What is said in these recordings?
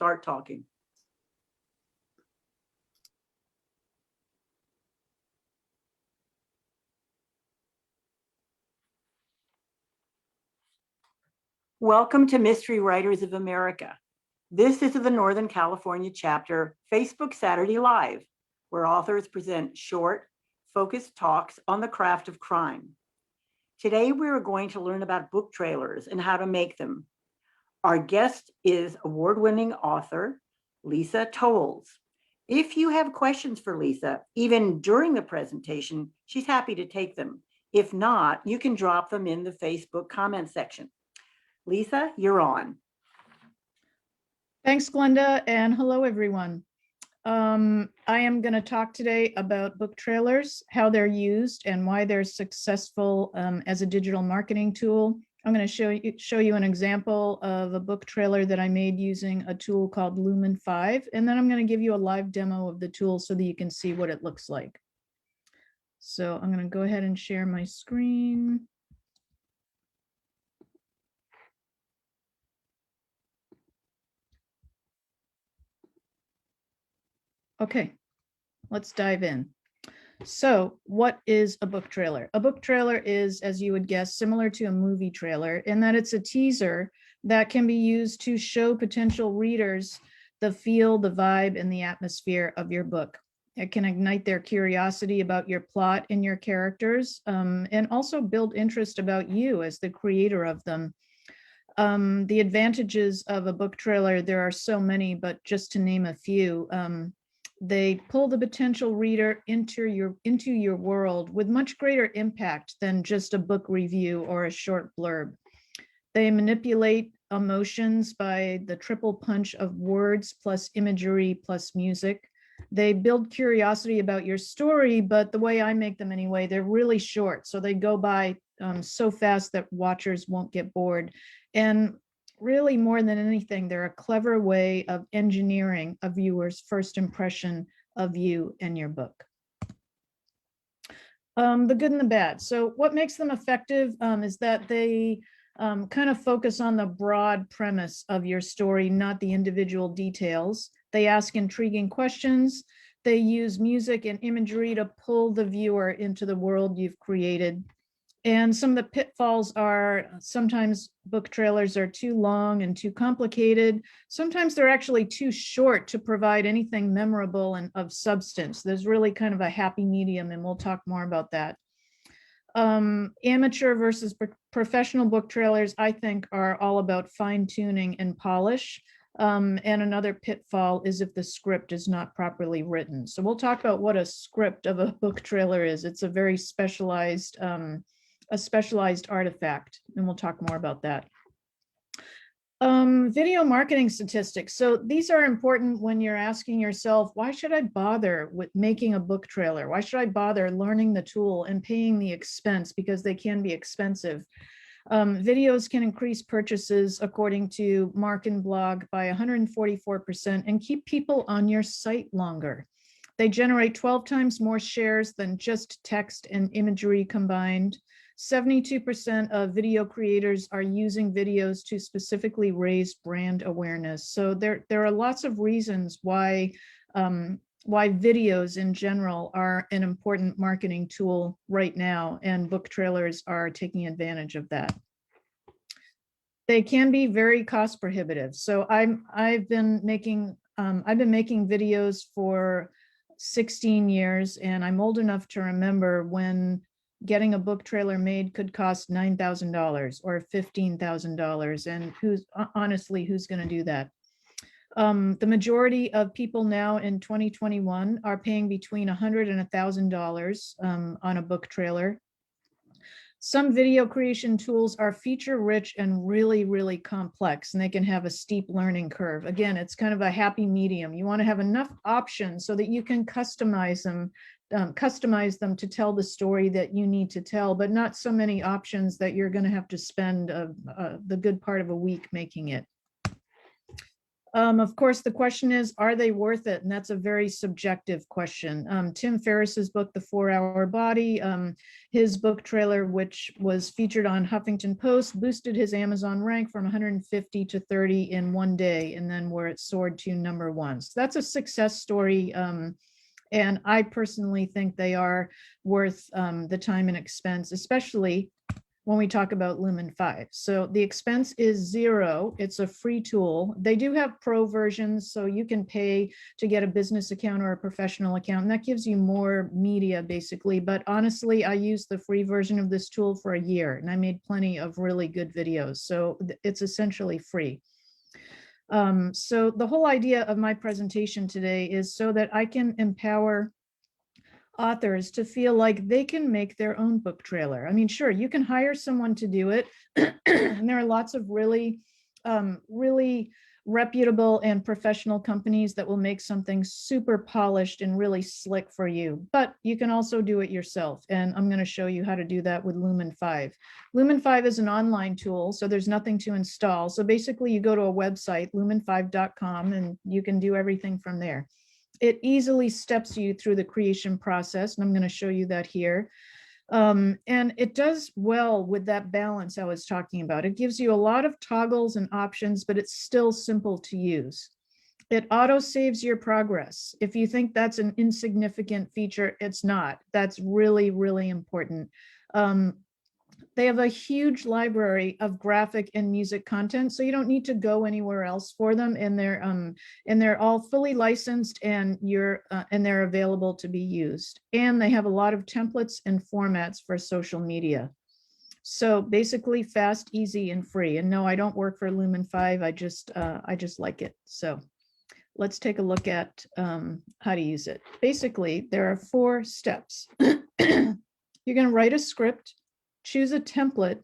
start talking. Welcome to Mystery Writers of America. This is the Northern California chapter Facebook Saturday Live, where authors present short, focused talks on the craft of crime. Today, we are going to learn about book trailers and how to make them. Our guest is award-winning author, Lisa Towles. If you have questions for Lisa, even during the presentation, she's happy to take them. If not, you can drop them in the Facebook comment section. Lisa, you're on. Thanks, Glenda, and hello, everyone. I am going to talk today about book trailers, how they're used, and why they're successful as a digital marketing tool. I'm going to show you an example of a book trailer that I made using a tool called Lumen 5, and then I'm going to give you a live demo of the tool so that you can see what it looks like. So I'm going to go ahead and share my screen. Okay, let's dive in. So what is a book trailer? A book trailer is, as you would guess, similar to a movie trailer in that it's a teaser that can be used to show potential readers the feel, the vibe, and the atmosphere of your book. It can ignite their curiosity about your plot and your characters, and also build interest about you as the creator of them. The advantages of a book trailer, there are so many, but just to name a few, they pull the potential reader into your world with much greater impact than just a book review or a short blurb. They manipulate emotions by the triple punch of words plus imagery plus music. They build curiosity about your story, but the way I make them anyway, they're really short. So they go by so fast that watchers won't get bored. And really, more than anything, they're a clever way of engineering a viewer's first impression of you and your book. The good and the bad. So what makes them effective is that they kind of focus on the broad premise of your story, not the individual details. They ask intriguing questions. They use music and imagery to pull the viewer into the world you've created. And some of the pitfalls are sometimes book trailers are too long and too complicated. Sometimes they're actually too short to provide anything memorable and of substance. There's really kind of a happy medium, and we'll talk more about that. Amateur versus professional book trailers, I think, are all about fine tuning and polish. And another pitfall is if the script is not properly written. So we'll talk about what a script of a book trailer is. It's a very specialized artifact, and we'll talk more about that. Video marketing statistics. So these are important when you're asking yourself, why should I bother with making a book trailer? Why should I bother learning the tool and paying the expense, because they can be expensive? Videos can increase purchases, according to Mark and Blog, by 144% and keep people on your site longer. They generate 12 times more shares than just text and imagery combined. 72% of video creators are using videos to specifically raise brand awareness. So there are lots of reasons why videos in general are an important marketing tool right now, and book trailers are taking advantage of that. They can be very cost prohibitive. So I've been making videos for 16 years, and I'm old enough to remember when getting a book trailer made could cost $9,000 or $15,000, and who's going to do that? The majority of people now in 2021 are paying between $100 and $1,000 on a book trailer. Some video creation tools are feature rich and really, really complex, and they can have a steep learning curve. Again, it's kind of a happy medium. You want to have enough options so that you can customize them to tell the story that you need to tell, but not so many options that you're going to have to spend the good part of a week making it. Of course, the question is, are they worth it? And that's a very subjective question. Tim Ferriss's book, The 4-Hour Body, his book trailer, which was featured on Huffington Post, boosted his Amazon rank from 150 to 30 in one day, and then where it soared to #1. So that's a success story. And I personally think they are worth the time and expense, especially when we talk about Lumen 5. So the expense is 0. It's a free tool. They do have pro versions, so you can pay to get a business account or a professional account, and that gives you more media basically. But honestly, I used the free version of this tool for a year, and I made plenty of really good videos. So it's essentially free. So the whole idea of my presentation today is so that I can empower authors to feel like they can make their own book trailer. I mean, sure, you can hire someone to do it. And there are lots of really, really reputable and professional companies that will make something super polished and really slick for you. But you can also do it yourself. And I'm going to show you how to do that with Lumen 5. Lumen 5 is an online tool, so there's nothing to install. So basically you go to a website, lumen5.com, and you can do everything from there. It easily steps you through the creation process, and I'm going to show you that here. And it does well with that balance I was talking about. It gives you a lot of toggles and options, but it's still simple to use. It auto saves your progress. If you think that's an insignificant feature, it's not. That's really, really important. They have a huge library of graphic and music content, so you don't need to go anywhere else for them. And they're all fully licensed, and they're available to be used. And they have a lot of templates and formats for social media. So basically, fast, easy, and free. And no, I don't work for Lumen 5. I just like it. So let's take a look at how to use it. Basically, there are 4 steps. You're going to write a script, choose a template,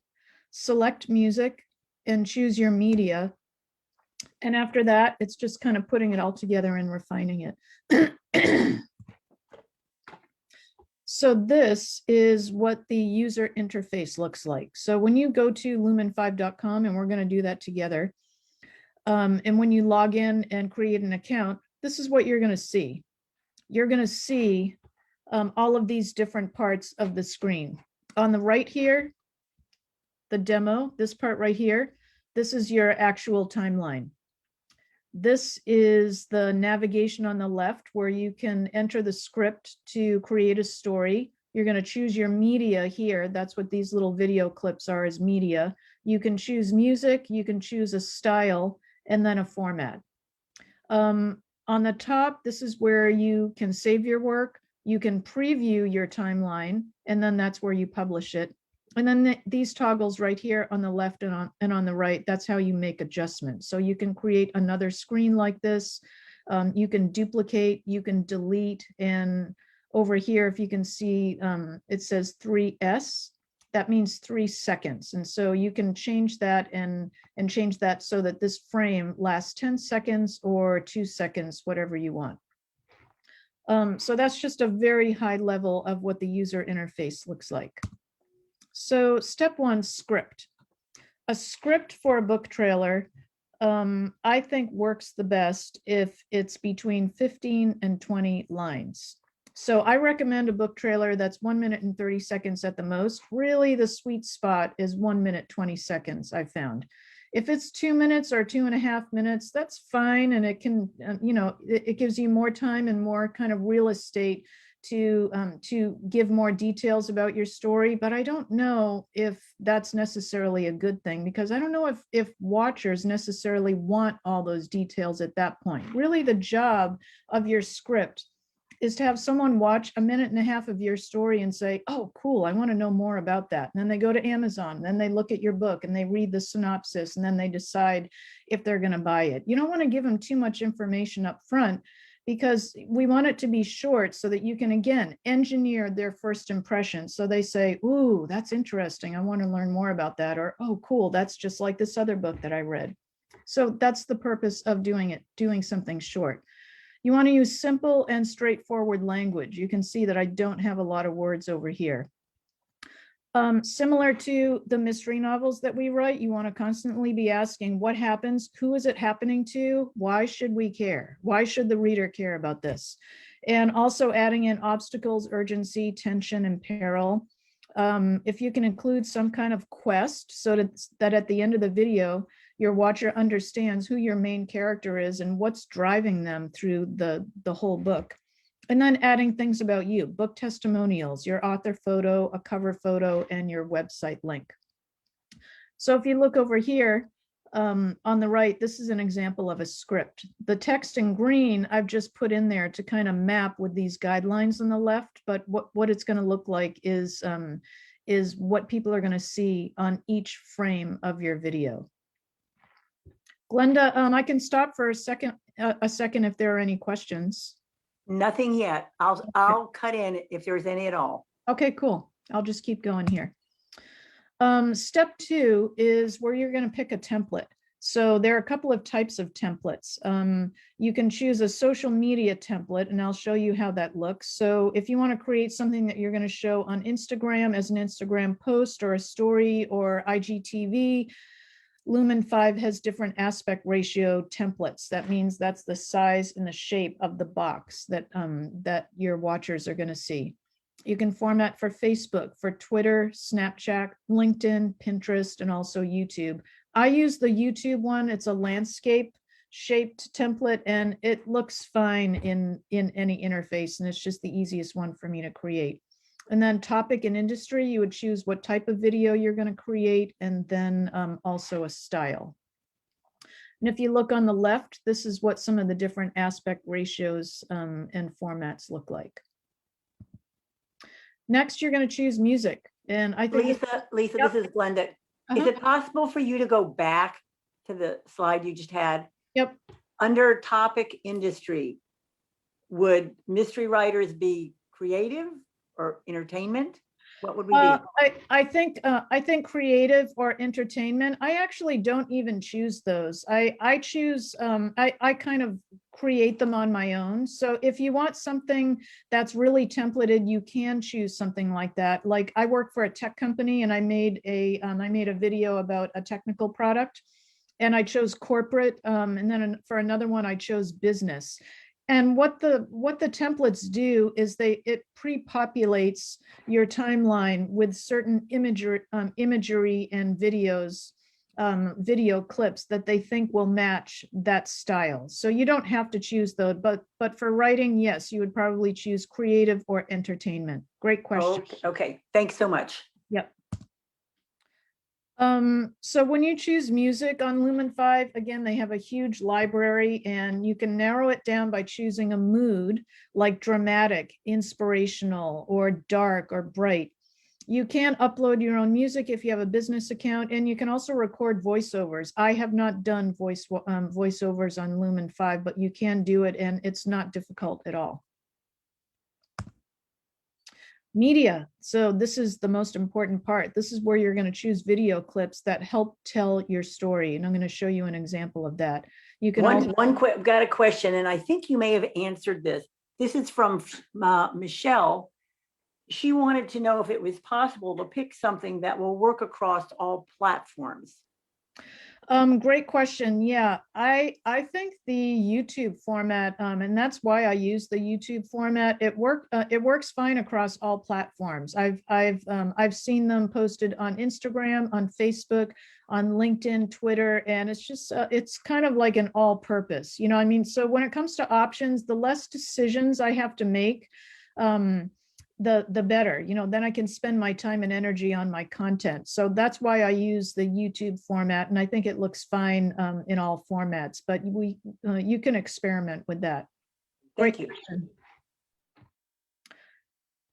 select music, and choose your media. And after that, it's just kind of putting it all together and refining it. So this is what the user interface looks like. So when you go to lumen5.com, and we're going to do that together, and when you log in and create an account, this is what you're going to see. You're going to see all of these different parts of the screen. On the right here, the demo, this part right here, this is your actual timeline. This is the navigation on the left where you can enter the script to create a story. You're going to choose your media here. That's what these little video clips are, is media. You can choose music, you can choose a style, and then a format. On the top, this is where you can save your work. You can preview your timeline, and then that's where you publish it. And then these toggles right here on the left and on the right, that's how you make adjustments. So you can create another screen like this. You can duplicate, you can delete, and over here, if you can see, it says 3S. That means 3 seconds. And so you can change that and change that so that this frame lasts 10 seconds or 2 seconds, whatever you want. So that's just a very high level of what the user interface looks like. So step 1, script. A script for a book trailer, I think works the best if it's between 15 and 20 lines. So I recommend a book trailer that's 1 minute and 30 seconds at the most. Really, the sweet spot is 1 minute, 20 seconds, I found. If it's 2 minutes or 2.5 minutes, that's fine. And it can, it gives you more time and more kind of real estate to give more details about your story. But I don't know if that's necessarily a good thing, because I don't know if watchers necessarily want all those details at that point. Really, the job of your script is to have someone watch 1.5 minutes of your story and say, oh, cool, I want to know more about that. And then they go to Amazon, then they look at your book and they read the synopsis, and then they decide if they're going to buy it. You don't want to give them too much information up front, because we want it to be short so that you can, again, engineer their first impression. So they say, ooh, that's interesting, I want to learn more about that. Or, oh, cool, that's just like this other book that I read. So that's the purpose of doing something short. You want to use simple and straightforward language. You can see that I don't have a lot of words over here. Similar to the mystery novels that we write, you want to constantly be asking what happens, who is it happening to, why should we care? Why should the reader care about this? And also adding in obstacles, urgency, tension, and peril. If you can include some kind of quest so that at the end of the video, your watcher understands who your main character is and what's driving them through the whole book. And then adding things about you, book testimonials, your author photo, a cover photo, and your website link. So if you look over here on the right, this is an example of a script. The text in green, I've just put in there to kind of map with these guidelines on the left, but what it's going to look like is what people are going to see on each frame of your video. Glenda, I can stop for a second if there are any questions. Nothing yet. I'll cut in if there's any at all. Okay, cool. I'll just keep going here. Step 2 is where you're going to pick a template. So there are a couple of types of templates. You can choose a social media template, and I'll show you how that looks. So if you want to create something that you're going to show on Instagram as an Instagram post or a story or IGTV, Lumen 5 has different aspect ratio templates. That means that's the size and the shape of the box that, that your watchers are going to see. You can format for Facebook, for Twitter, Snapchat, LinkedIn, Pinterest, and also YouTube. I use the YouTube one. It's a landscape shaped template, and it looks fine in any interface, and it's just the easiest one for me to create. And then topic and industry, you would choose what type of video you're going to create, and then also a style. And if you look on the left, this is what some of the different aspect ratios and formats look like. Next, you're going to choose music. And I think Lisa, Yep. This is Glenda. Is it possible for you to go back to the slide you just had? Yep. Under topic industry, would mystery writers be creative or entertainment? What would we be? I think creative or entertainment. I actually don't even choose those. I choose I kind of create them on my own. So if you want something that's really templated, you can choose something like that. Like I work for a tech company, and I made a video about a technical product, and I chose corporate, and then for another one I chose business. And what the templates do is it pre-populates your timeline with certain imagery and videos, video clips that they think will match that style. So you don't have to choose those, but for writing, yes, you would probably choose creative or entertainment. Great question. Okay, thanks so much. Yep. So when you choose music on Lumen 5, again, they have a huge library, and you can narrow it down by choosing a mood like dramatic, inspirational, or dark or bright. You can upload your own music if you have a business account, and you can also record voiceovers. I have not done voiceovers on Lumen 5, but you can do it, and it's not difficult at all. Media. So this is the most important part. This is where you're going to choose video clips that help tell your story. And I'm going to show you an example of that. You can got a question, and I think you may have answered this. This is from Michelle. She wanted to know if it was possible to pick something that will work across all platforms. Great question. Yeah, I think the YouTube format, and that's why I use the YouTube format. It works fine across all platforms. I've seen them posted on Instagram, on Facebook, on LinkedIn, Twitter, and it's just it's kind of like an all-purpose. You know, I mean, so when it comes to options, the less decisions I have to make, the better, you know, then I can spend my time and energy on my content. So that's why I use the YouTube format, and I think it looks fine in all formats, but you can experiment with that. Thank you.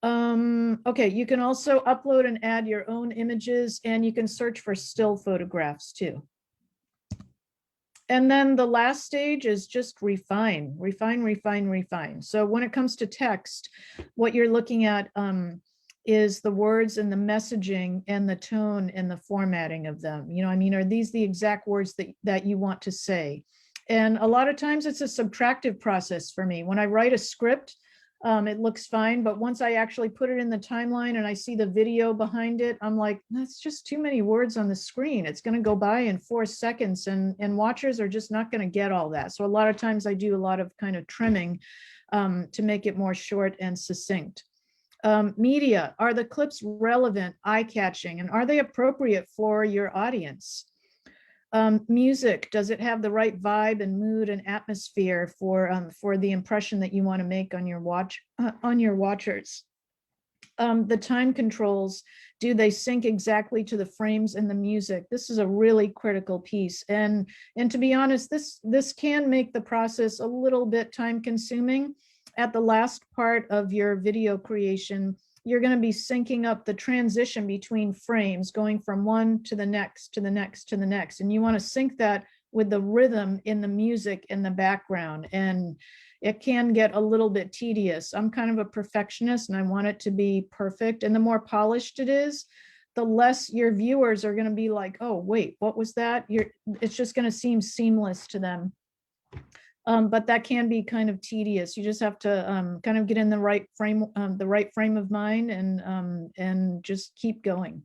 Okay, you can also upload and add your own images, and you can search for still photographs too. And then the last stage is just refine. So when it comes to text, what you're looking at is the words and the messaging and the tone and the formatting of them. You know, I mean, are these the exact words that you want to say? And a lot of times it's a subtractive process for me. When I write a script, It looks fine, but once I actually put it in the timeline and I see the video behind it, I'm like, that's just too many words on the screen. It's going to go by in 4 seconds, and watchers are just not going to get all that. So a lot of times I do a lot of kind of trimming to make it more short and succinct. Media, are the clips relevant, eye-catching, and are they appropriate for your audience? Music, does it have the right vibe and mood and atmosphere for the impression that you want to make on your watchers? The time controls, do they sync exactly to the frames in the music? This is a really critical piece, and to be honest, this can make the process a little bit time consuming. At the last part of your video creation, you're going to be syncing up the transition between frames, going from one to the next, to the next, to the next. And you want to sync that with the rhythm in the music in the background. And it can get a little bit tedious. I'm kind of a perfectionist and I want it to be perfect. And the more polished it is, the less your viewers are going to be like, oh, wait, what was that? It's just going to seem seamless to them. But that can be kind of tedious. You just have to kind of get in the right frame of mind, and just keep going.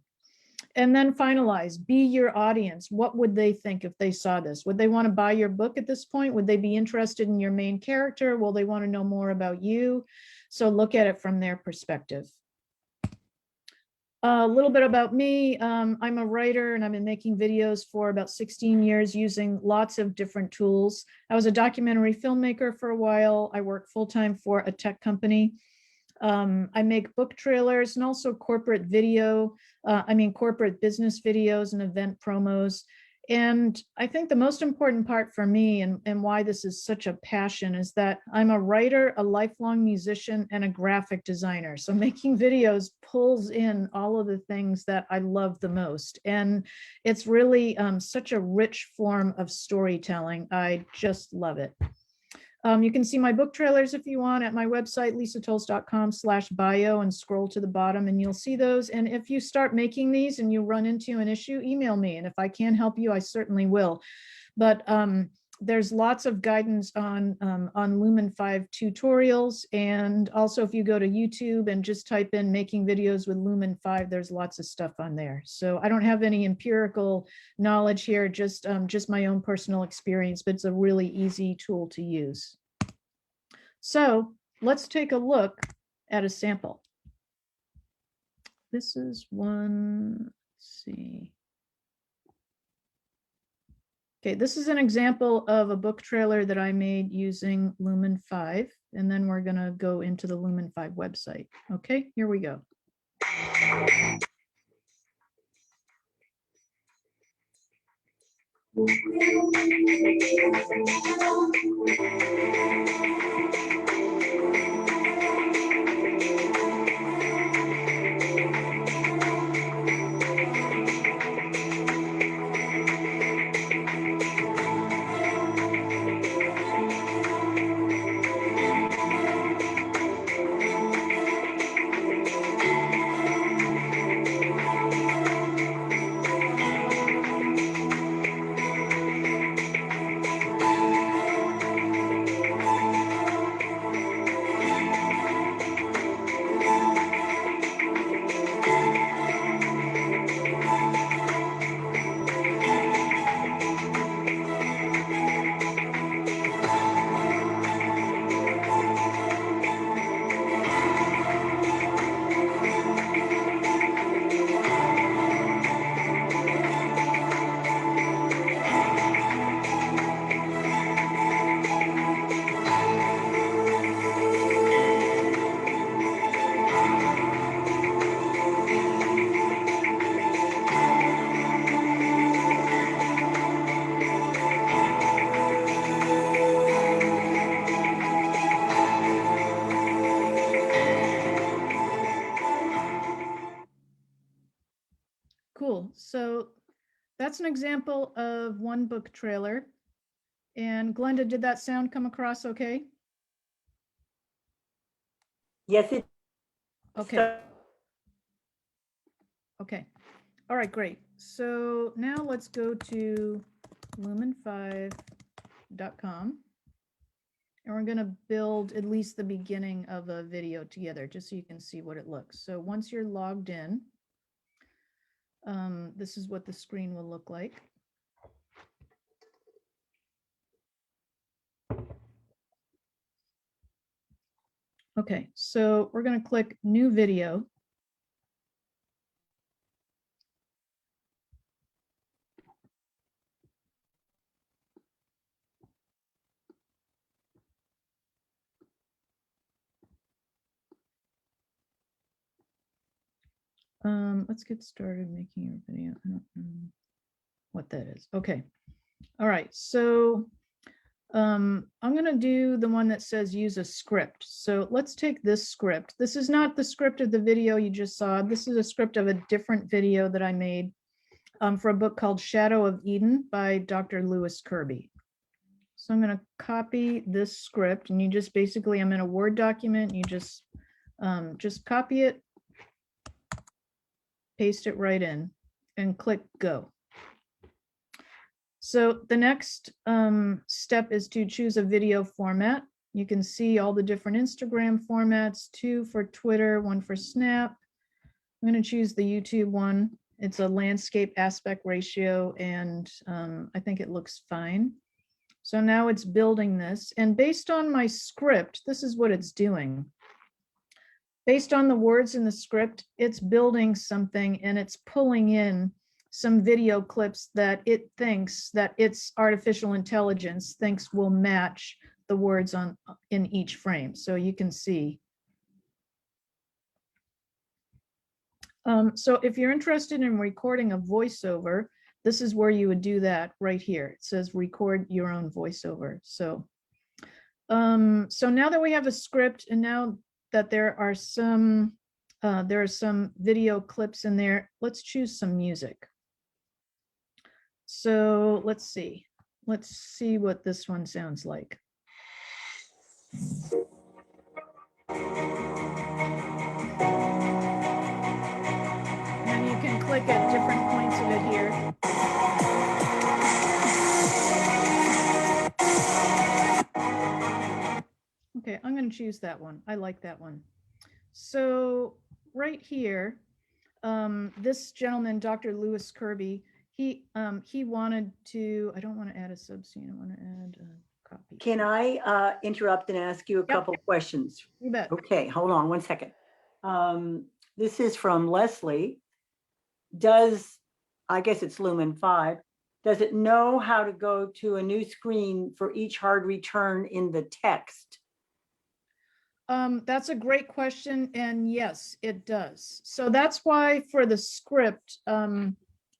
And then finalize, be your audience. What would they think if they saw this? Would they want to buy your book at this point? Would they be interested in your main character? Will they want to know more about you? So look at it from their perspective. A little bit about me. I'm a writer and I've been making videos for about 16 years using lots of different tools. I was a documentary filmmaker for a while. I worked full-time for a tech company. I make book trailers and also corporate corporate business videos and event promos. And I think the most important part for me and why this is such a passion is that I'm a writer, a lifelong musician, and a graphic designer. So making videos pulls in all of the things that I love the most. And it's really such a rich form of storytelling. I just love it. You can see my book trailers if you want at my website, lisatowles.com/bio, and scroll to the bottom and you'll see those. And if you start making these and you run into an issue, email me. And if I can help you, I certainly will. But there's lots of guidance on Lumen 5 tutorials. And also if you go to YouTube and just type in making videos with Lumen 5, there's lots of stuff on there. So I don't have any empirical knowledge here, just my own personal experience, but it's a really easy tool to use. So let's take a look at a sample. This is one, let's see. Okay, this is an example of a book trailer that I made using Lumen 5, and then we're gonna go into the Lumen 5 website. Okay, here we go. Cool. So that's an example of one book trailer. And Glenda, did that sound come across okay? Yes, it. Okay. Okay. All right, great. So now let's go to lumen5.com. And we're going to build at least the beginning of a video together, just so you can see what it looks. So once you're logged in, this is what the screen will look like. Okay, so we're going to click new video. Let's get started making your video. I don't know what that is. Okay. All right. So I'm going to do the one that says use a script. So let's take this script. This is not the script of the video you just saw. This is a script of a different video that I made for a book called Shadow of Eden by Dr. Lewis Kirby. So I'm going to copy this script, and you just basically, I'm in a Word document. You just copy it, paste it right in, and click go. So the next step is to choose a video format. You can see all the different Instagram formats, 2 for Twitter, 1 for Snap. I'm going to choose the YouTube one. It's a landscape aspect ratio, and I think it looks fine. So now it's building this, and based on my script, this is what it's doing. Based on the words in the script, it's building something, and it's pulling in some video clips that it thinks, that its artificial intelligence thinks will match the words in each frame. So you can see. So if you're interested in recording a voiceover, this is where you would do that right here. It says record your own voiceover. So, so now that we have a script, and now that there are some video clips in there, let's choose some music. So let's see what this one sounds like. And you can click at different points of it here. Okay, I'm going to choose that one. I like that one. So right here, this gentleman, Dr. Lewis Kirby, he wanted to, I don't want to add a subscene, I want to add a copy. Can I interrupt and ask you a couple questions? You bet. Okay, hold on one second. This is from Leslie. I guess it's Lumen 5, does it know how to go to a new screen for each hard return in the text? That's a great question, and yes, it does. So that's why for the script,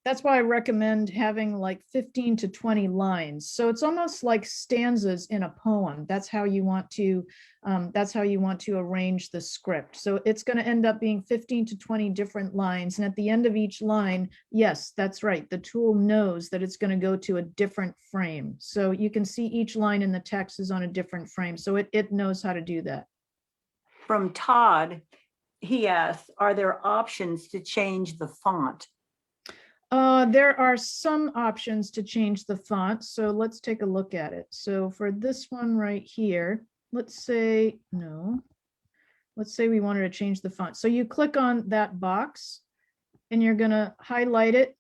that's why I recommend having like 15 to 20 lines. So it's almost like stanzas in a poem. That's how you want to arrange the script. So it's going to end up being 15 to 20 different lines. And at the end of each line, yes, that's right. The tool knows that it's going to go to a different frame. So you can see each line in the text is on a different frame. So it knows how to do that. From Todd, he asks, are there options to change the font? There are some options to change the font. So let's take a look at it. So for this one right here, let's say we wanted to change the font. So you click on that box and you're going to highlight it.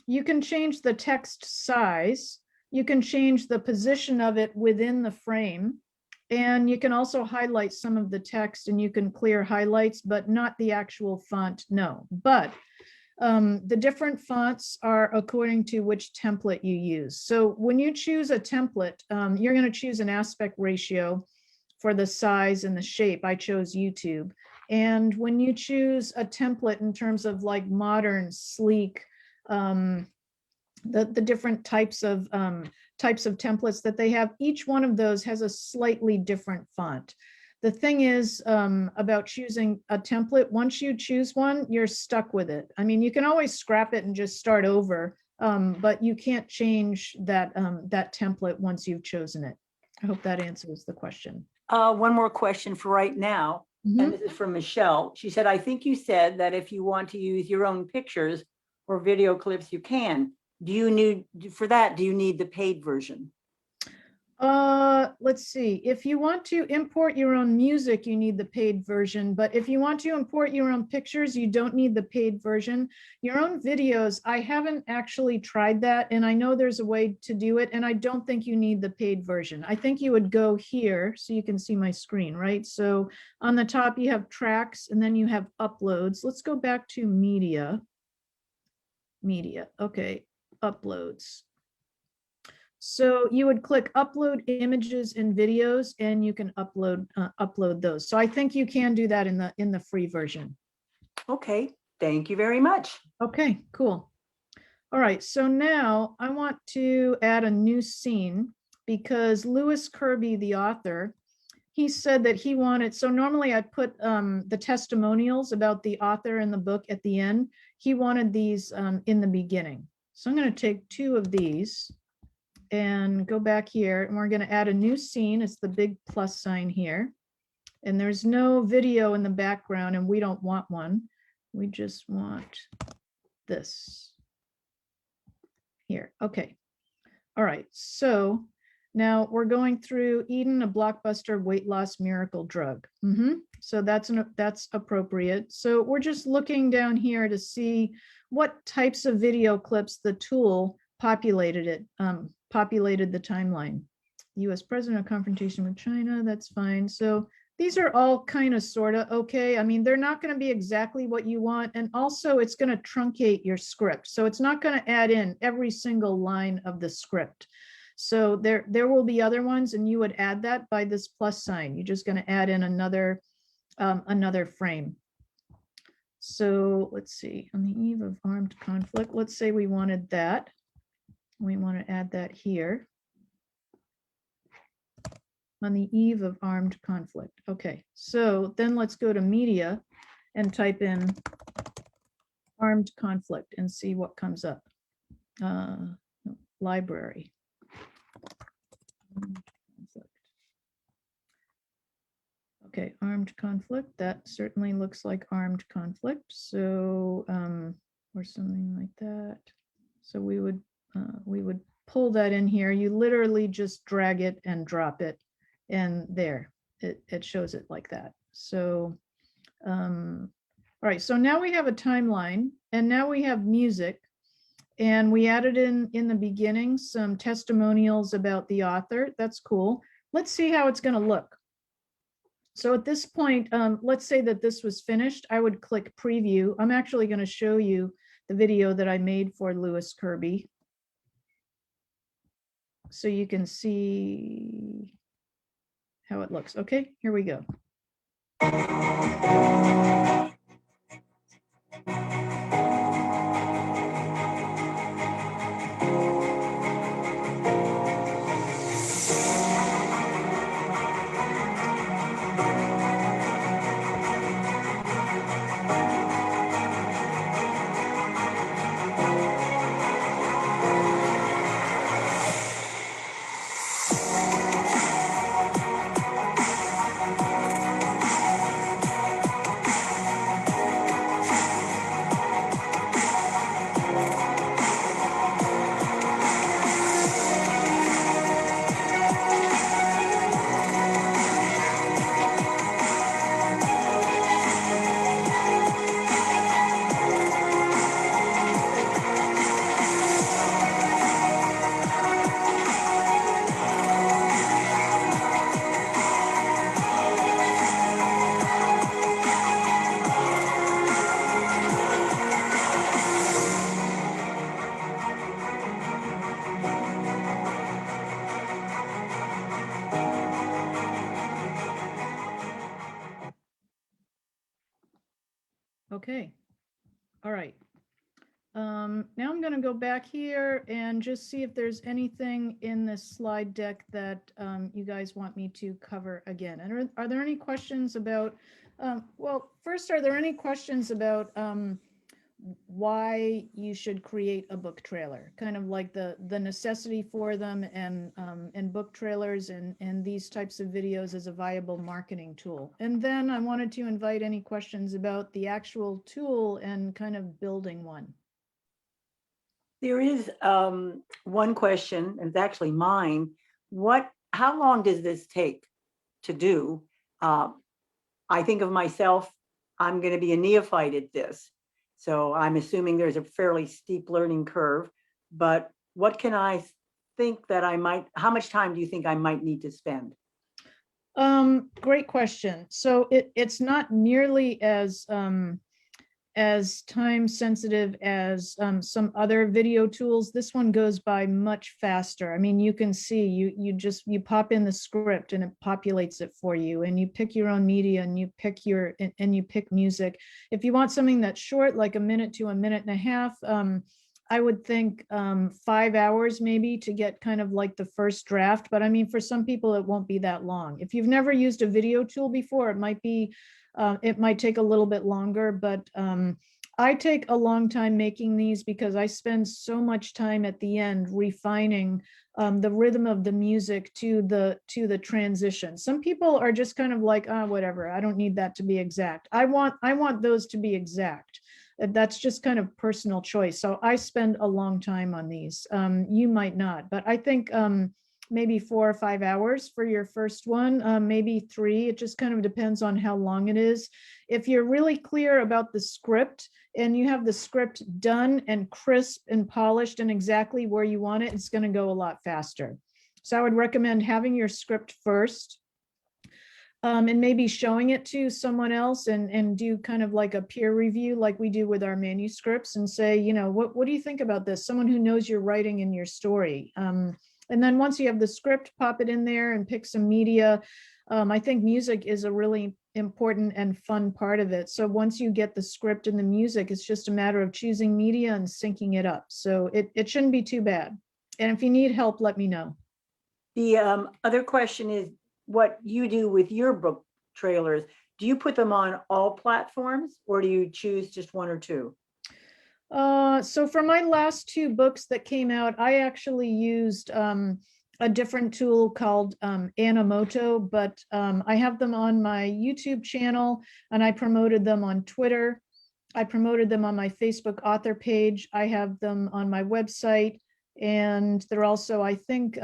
You can change the text size. You can change the position of it within the frame. And you can also highlight some of the text, and you can clear highlights, but not the actual font, no. But the different fonts are according to which template you use. So when you choose a template, you're going to choose an aspect ratio for the size and the shape. I chose YouTube. And when you choose a template in terms of like modern, sleek, the different types of templates that they have, each one of those has a slightly different font. The thing is about choosing a template, once you choose one, you're stuck with it. I mean, you can always scrap it and just start over, but you can't change that template once you've chosen it. I hope that answers the question. One more question for right now, and this is from Michelle. She said, I think you said that if you want to use your own pictures or video clips, you can. Do you need, for that, do you need the paid version? Let's see. If you want to import your own music, you need the paid version. But if you want to import your own pictures, you don't need the paid version. Your own videos, I haven't actually tried that, and I know there's a way to do it, and I don't think you need the paid version. I think you would go here so you can see my screen, right? So on the top, you have tracks, and then you have uploads. Let's go back to media. Media, okay, uploads. So you would click upload images and videos, and you can upload those. So I think you can do that in the free version. Okay, thank you very much. Okay, cool. All right, so now I want to add a new scene because Lewis Kirby, the author, he said that he wanted, so normally I put the testimonials about the author in the book at the end. He wanted these in the beginning. So I'm going to take 2 of these and go back here, and we're going to add a new scene. It's the big plus sign here. And there's no video in the background, and we don't want one. We just want this here. Okay. All right. So now we're going through Eden, a blockbuster weight loss miracle drug. So that's appropriate. So we're just looking down here to see what types of video clips the tool populated the timeline. US president, a confrontation with China, that's fine. So these are all kind of sort of okay. I mean, they're not going to be exactly what you want. And also it's going to truncate your script. So it's not going to add in every single line of the script. So there will be other ones, and you would add that by this plus sign. You're just going to add in another frame. So let's see, on the eve of armed conflict, let's say we wanted that. We want to add that here. On the eve of armed conflict. Okay, so then let's go to media and type in armed conflict and see what comes up. Library. Okay, armed conflict. That certainly looks like armed conflict. So, or something like that. So we would pull that in here. You literally just drag it and drop it, and there it shows it like that. So, all right. So now we have a timeline, and now we have music. And we added in the beginning some testimonials about the author. That's cool. Let's see how it's going to look. So at this point, let's say that this was finished. I would click preview. I'm actually going to show you the video that I made for Lewis Kirby, so you can see how it looks. Okay, here we go. Okay, all right. Now I'm going to go back here and just see if there's anything in this slide deck that you guys want me to cover again. And are there any questions about, well, first, are there any questions about why you should create a book trailer, kind of like the necessity for them, and book trailers and these types of videos as a viable marketing tool? And then I wanted to invite any questions about the actual tool and kind of building one. There is one question, and it's actually mine. What how long does this take to do? Uh, I think of myself, I'm going to be a neophyte at this. So I'm assuming there's a fairly steep learning curve, but what can I think that I might, how much time do you think I might need to spend? Great question. So it's not nearly as time sensitive as some other video tools. This one goes by much faster. I mean, you can see you pop in the script and it populates it for you, and you pick your own media and you pick and you pick music. If you want something that's short, like a minute to a minute and a half, I would think 5 hours maybe to get kind of like the first draft. But I mean, for some people, it won't be that long. If you've never used a video tool before, it might take a little bit longer, but I take a long time making these because I spend so much time at the end refining the rhythm of the music to the transition. Some people are just kind of like, whatever, I don't need that to be exact. I want those to be exact. That's just kind of personal choice. So I spend a long time on these. You might not, but I think maybe 4 or 5 hours for your first one, maybe 3. It just kind of depends on how long it is. If you're really clear about the script and you have the script done and crisp and polished and exactly where you want it, it's going to go a lot faster. So I would recommend having your script first. And maybe showing it to someone else and do kind of like a peer review like we do with our manuscripts and say, what do you think about this? Someone who knows your writing and your story. And then once you have the script, pop it in there and pick some media. I think music is a really important and fun part of it. So once you get the script and the music, it's just a matter of choosing media and syncing it up. So it shouldn't be too bad. And if you need help, let me know. The other question is what you do with your book trailers. Do you put them on all platforms or do you choose just 1 or 2? So for my last 2 books that came out, I actually used a different tool called Animoto, but I have them on my YouTube channel and I promoted them on Twitter. I promoted them on my Facebook author page. I have them on my website, and they're also, I think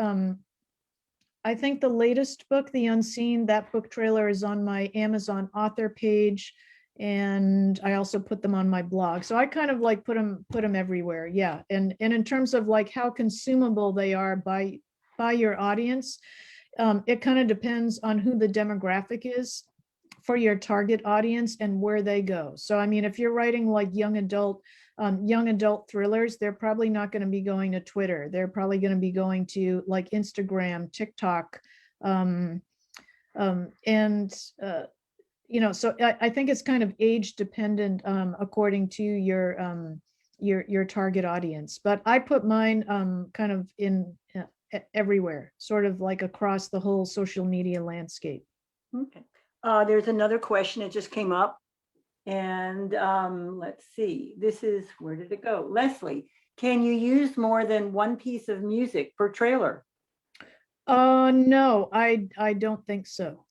the latest book, The Unseen, that book trailer is on my Amazon author page. And I also put them on my blog. So I kind of like put them everywhere. Yeah. And in terms of like how consumable they are by your audience, it kind of depends on who the demographic is for your target audience and where they go. So, I mean, if you're writing like young adult thrillers, they're probably not going to be going to Twitter. They're probably going to be going to like Instagram, TikTok, and so I think it's kind of age dependent according to your target audience. But I put mine kind of in everywhere, sort of like across the whole social media landscape. Okay. There's another question that just came up. And let's see, this is, where did it go? Leslie, can you use more than one piece of music per trailer? No, I don't think so.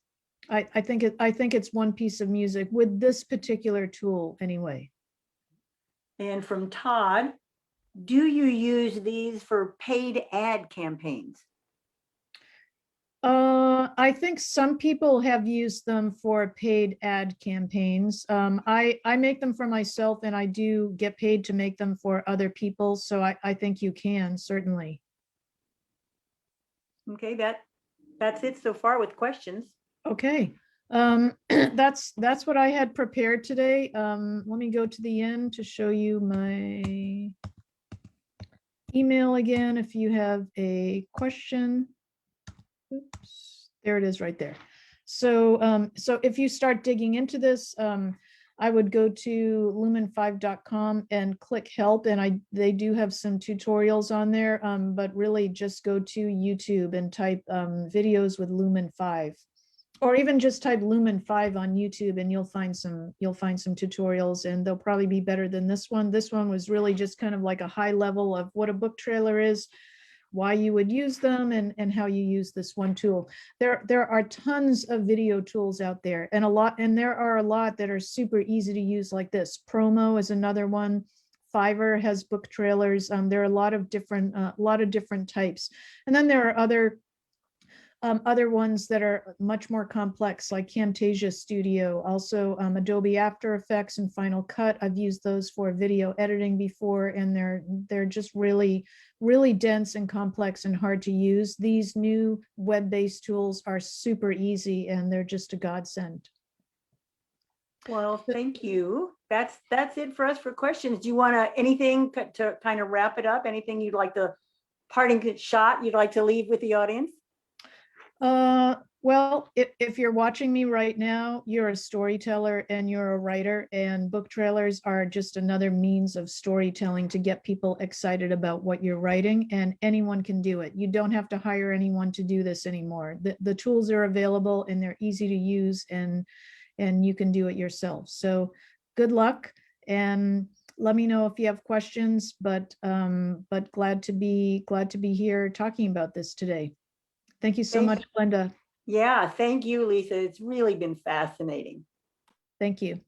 I think it's one piece of music with this particular tool anyway. And from Todd, do you use these for paid ad campaigns? I think some people have used them for paid ad campaigns. I make them for myself and I do get paid to make them for other people. So I think you can certainly. Okay, that's it so far with questions. Okay. That's what I had prepared today. Let me go to the end to show you my email again if you have a question. Oops, there it is right there. So if you start digging into this, I would go to lumen5.com and click help, and they do have some tutorials on there, but really just go to YouTube and type videos with Lumen 5, or even just type Lumen 5 on YouTube and you'll find some tutorials, and they'll probably be better than this one. This one was really just kind of like a high level of what a book trailer is, why you would use them, and how you use this one tool. There are tons of video tools out there, and there are a lot that are super easy to use like this. Promo is another one. Fiverr has book trailers. There are a lot of different types. And then there are Other ones that are much more complex, like Camtasia Studio, also Adobe After Effects and Final Cut. I've used those for video editing before, and they're just really, really dense and complex and hard to use. These new web-based tools are super easy, and they're just a godsend. Well, thank you. That's it for us for questions. Do you want to anything to kind of wrap it up? Anything you'd like to parting shot you'd like to leave with the audience? Well, if you're watching me right now, you're a storyteller and you're a writer, and book trailers are just another means of storytelling to get people excited about what you're writing, and anyone can do it. You don't have to hire anyone to do this anymore. The tools are available and they're easy to use, and you can do it yourself. So good luck, and let me know if you have questions, but glad to be here talking about this today. Thank you so Thank much, Glenda. Yeah, thank you, Lisa. It's really been fascinating. Thank you.